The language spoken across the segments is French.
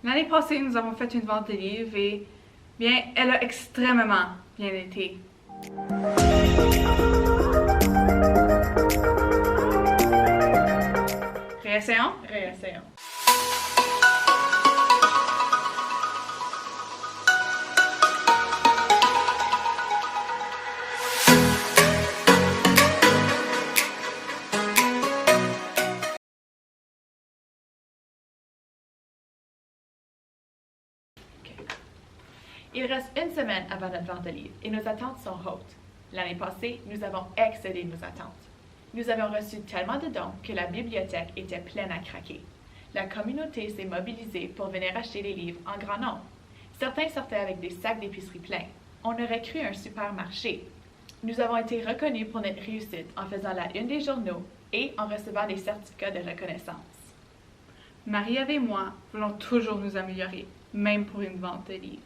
L'année passée, nous avons fait une vente de livres et, bien, elle a extrêmement bien été. Réessayons? Réessayons. Il reste une semaine avant notre vente de livres et nos attentes sont hautes. L'année passée, nous avons excédé nos attentes. Nous avons reçu tellement de dons que la bibliothèque était pleine à craquer. La communauté s'est mobilisée pour venir acheter les livres en grand nombre. Certains sortaient avec des sacs d'épicerie pleins. On aurait cru un supermarché. Nous avons été reconnus pour notre réussite en faisant la une des journaux et en recevant des certificats de reconnaissance. Marie-Ève et moi voulons toujours nous améliorer, même pour une vente de livres.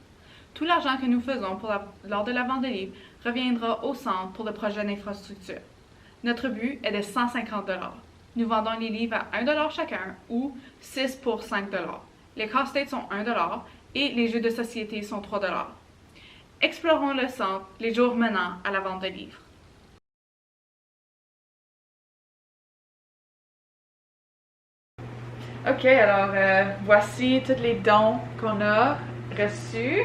Tout l'argent que nous faisons lors de la vente de livres reviendra au centre pour le projet d'infrastructure. Notre but est de 150 $. Nous vendons les livres à 1 $ chacun ou 6 pour 5 $. Les casse-têtes sont 1 $ et les jeux de société sont 3 $. Explorons le centre les jours menant à la vente de livres. OK, alors voici tous les dons qu'on a reçus.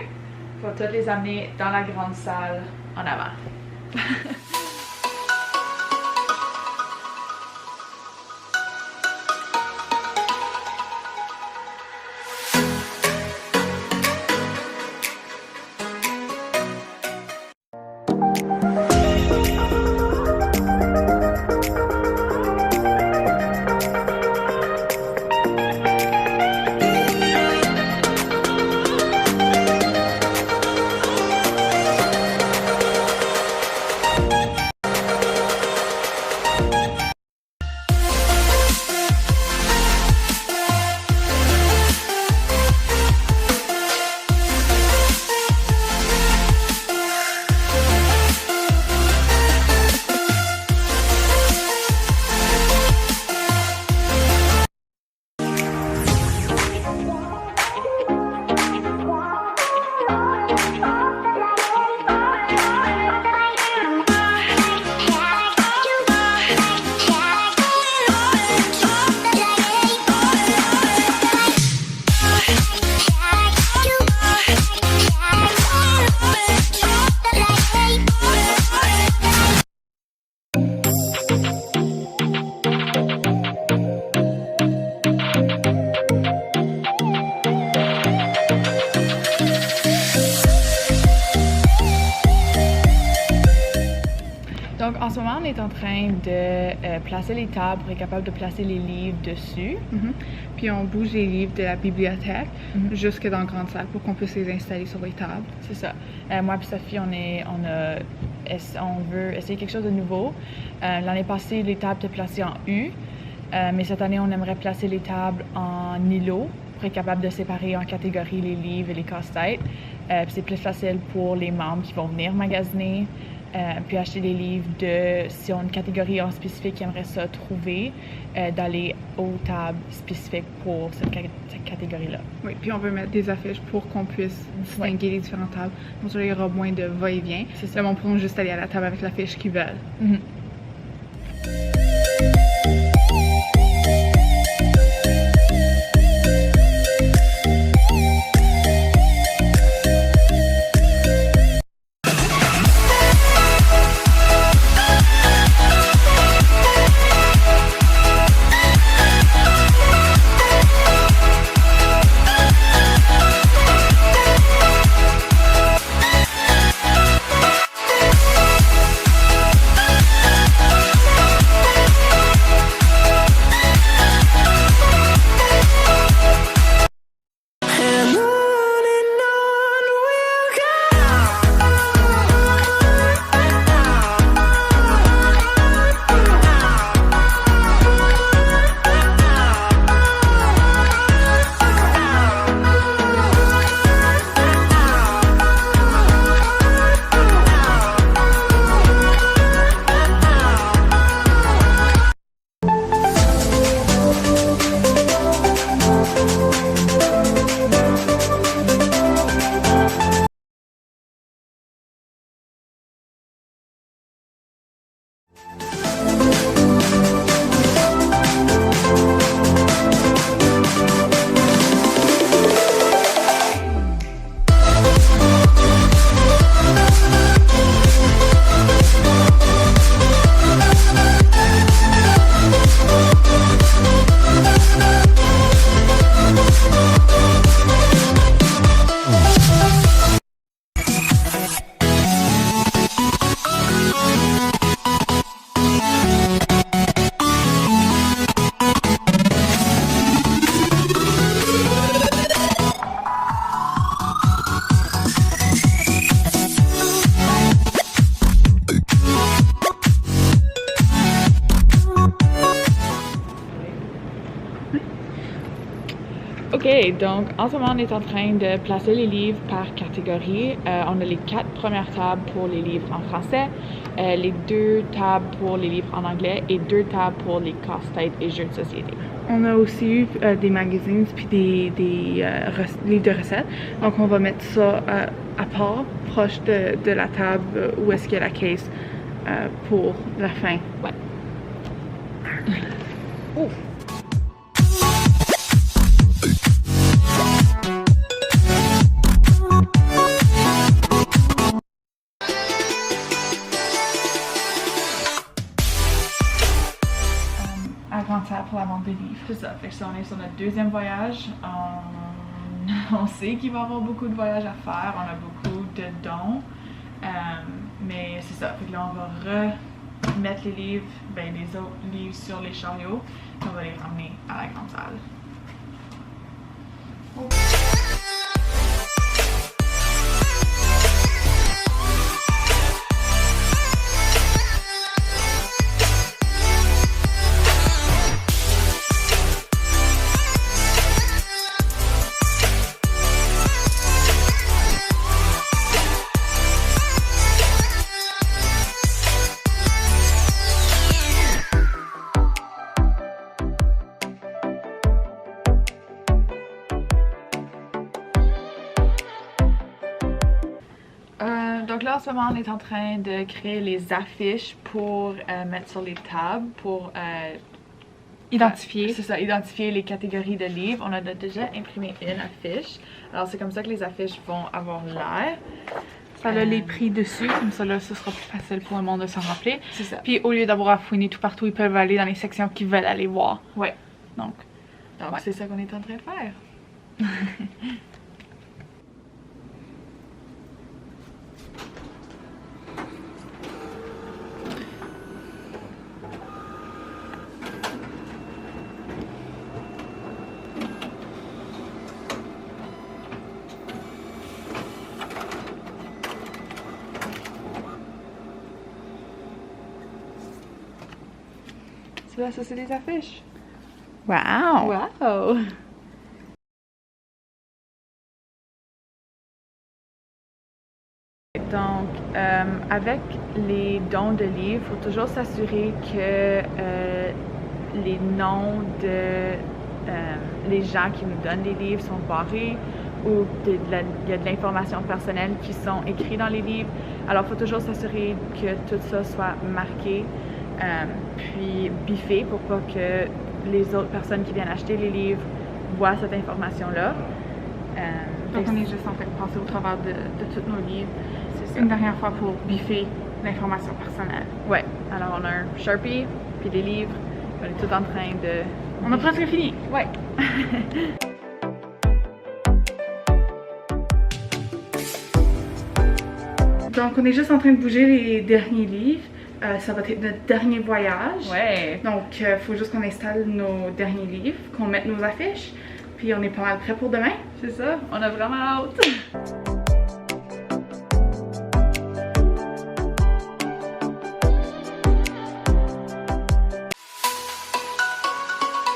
Il faut tous les amener dans la grande salle en avant. Donc, en ce moment, on est en train de placer les tables pour être capable de placer les livres dessus. Puis on bouge les livres de la bibliothèque jusque dans la grande salle pour qu'on puisse les installer sur les tables. C'est ça. Moi et Sophie, on veut essayer quelque chose de nouveau. L'année passée, les tables étaient placées en U, mais cette année, on aimerait placer les tables en îlot pour être capable de séparer en catégories les livres et les casse-têtes. C'est plus facile pour les membres qui vont venir magasiner. Puis acheter des livres si on a une catégorie en spécifique qui aimerait ça trouver, d'aller aux tables spécifiques pour cette catégorie-là. Oui, puis on veut mettre des affiches pour qu'on puisse distinguer les différentes tables. Donc, il y aura moins de va-et-vient. Là, on pourra juste aller à la table avec l'affiche qu'ils veulent. donc en ce moment, on est en train de placer les livres par catégorie. On a les 4 premières tables pour les livres en français, les 2 tables pour les livres en anglais et 2 tables pour les casse-têtes et jeux de société. On a aussi eu des magazines puis des livres de recettes. Donc, on va mettre ça à part, proche de la table où est-ce qu'il y a la caisse pour la fin. Ouais. Ouf. Avant-ça pour la vente des livres. C'est ça, fait que ça, on est sur notre 2e voyage. On sait qu'il va y avoir beaucoup de voyages à faire, on a beaucoup de dons, mais c'est ça, fait que là on va remettre les livres, les autres livres sur les chariots, et on va les ramener à la grande salle. Oh. Donc là, en ce moment, on est en train de créer les affiches pour mettre sur les tables, pour Identifier. C'est ça, identifier les catégories de livres. On a déjà imprimé une affiche. Alors, c'est comme ça que les affiches vont avoir l'air. Ça a les prix dessus, comme ça, là, ce sera plus facile pour le monde de s'en rappeler. C'est ça. Puis, au lieu d'avoir à fouiner tout partout, ils peuvent aller dans les sections qu'ils veulent aller voir. Ouais. Donc ouais. C'est ça qu'on est en train de faire. Ça, c'est des affiches. Wow! Wow! Donc, avec les dons de livres, il faut toujours s'assurer que les noms de les gens qui nous donnent les livres sont barrés ou il y a de l'information personnelle qui sont écrites dans les livres. Alors, il faut toujours s'assurer que tout ça soit marqué, puis biffé pour pas que les autres personnes qui viennent acheter les livres voient cette information-là. Donc, on est juste en fait passer au travers de tous nos livres. C'est ça. Une dernière fois pour biffer l'information personnelle. Ouais. Alors, on a un Sharpie, puis des livres. On est tout en train de... On a presque fini. Ouais. Donc, on est juste en train de bouger les derniers livres. Ça va être notre dernier voyage. Ouais. Donc, il faut juste qu'on installe nos derniers livres, qu'on mette nos affiches. Puis, on est pas mal prêt pour demain. C'est ça. On a vraiment hâte.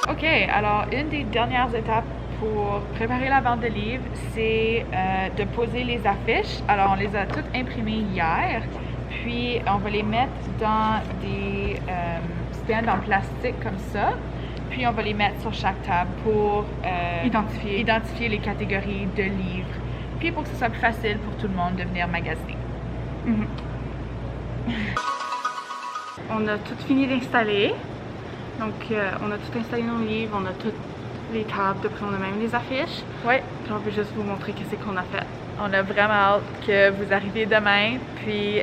OK, alors une des dernières étapes pour préparer la vente de livres, c'est de poser les affiches. Alors, on les a toutes imprimées hier, puis on va les mettre dans des stands en plastique comme ça, puis on va les mettre sur chaque table pour identifier les catégories de livres, puis pour que ce soit plus facile pour tout le monde de venir magasiner. On a tout fini d'installer. Donc, on a tout installé nos livres, on a toutes les tables, depuis on a même les affiches. Oui. Puis on peut juste vous montrer qu'est-ce qu'on a fait. On a vraiment hâte que vous arriviez demain, puis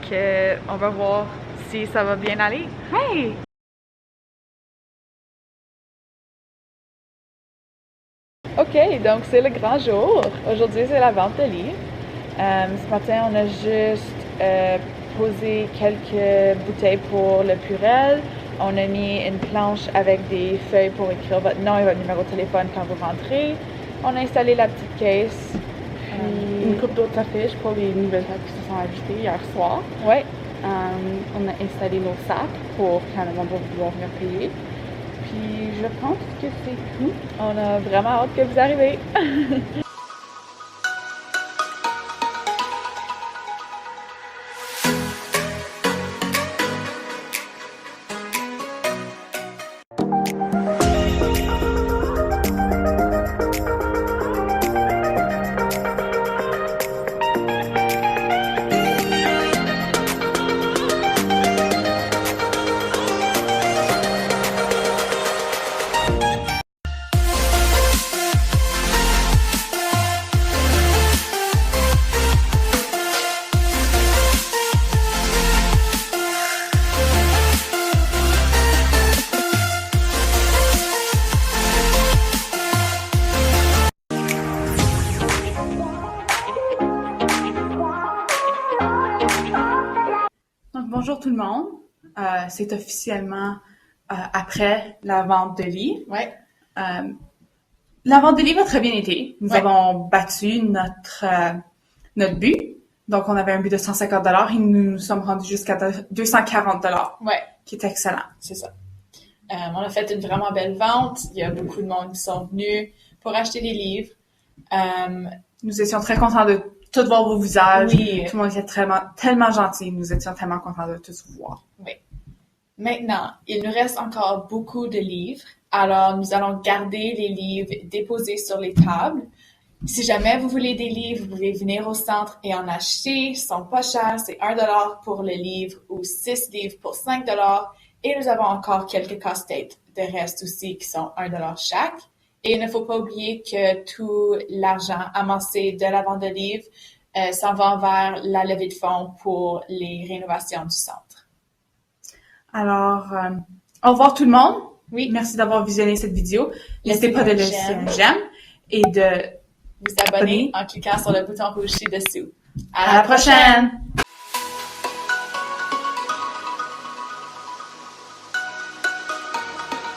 qu'on va voir si ça va bien aller. Hey! OK, donc c'est le grand jour. Aujourd'hui, c'est la vente de livres. Ce matin, on a juste posé quelques bouteilles pour le Purel. On a mis une planche avec des feuilles pour écrire votre nom et votre numéro de téléphone quand vous rentrez. On a installé la petite caisse. Puis une couple d'autres affiches pour les nouvelles tables qui se sont ajoutées hier soir. Ouais. On a installé nos sacs pour quand le monde va vouloir venir payer. Puis Puis je pense que c'est tout. On a vraiment hâte que vous arrivez. Donc, bonjour tout le monde. C'est officiellement après la vente de livres. Ouais. La vente de livres a très bien été. Nous avons battu notre but. Donc, on avait un but de 150 $ et nous sommes rendus jusqu'à 240 $, Ouais, qui est excellent. c'est ça. On a fait une vraiment belle vente. Il y a beaucoup de monde qui sont venus pour acheter des livres. Nous étions très contents de tous voir vos visages. Oui. Tout le monde était tellement gentil. Nous étions tellement contents de tous vous voir. Oui. Maintenant, il nous reste encore beaucoup de livres. Alors, nous allons garder les livres déposés sur les tables. Si jamais vous voulez des livres, vous pouvez venir au centre et en acheter. Ils sont pas chers. C'est 1 $ pour le livre ou 6 livres pour 5 $. Et nous avons encore quelques casse-têtes de reste aussi qui sont 1 $ chaque. Et il ne faut pas oublier que tout l'argent amassé de la vente de livres s'en va vers la levée de fonds pour les rénovations du centre. Alors, au revoir tout le monde. Oui. Merci d'avoir visionné cette vidéo. N'hésitez pas de laisser un j'aime et de vous abonner en cliquant sur le bouton rouge ci-dessous. À la prochaine!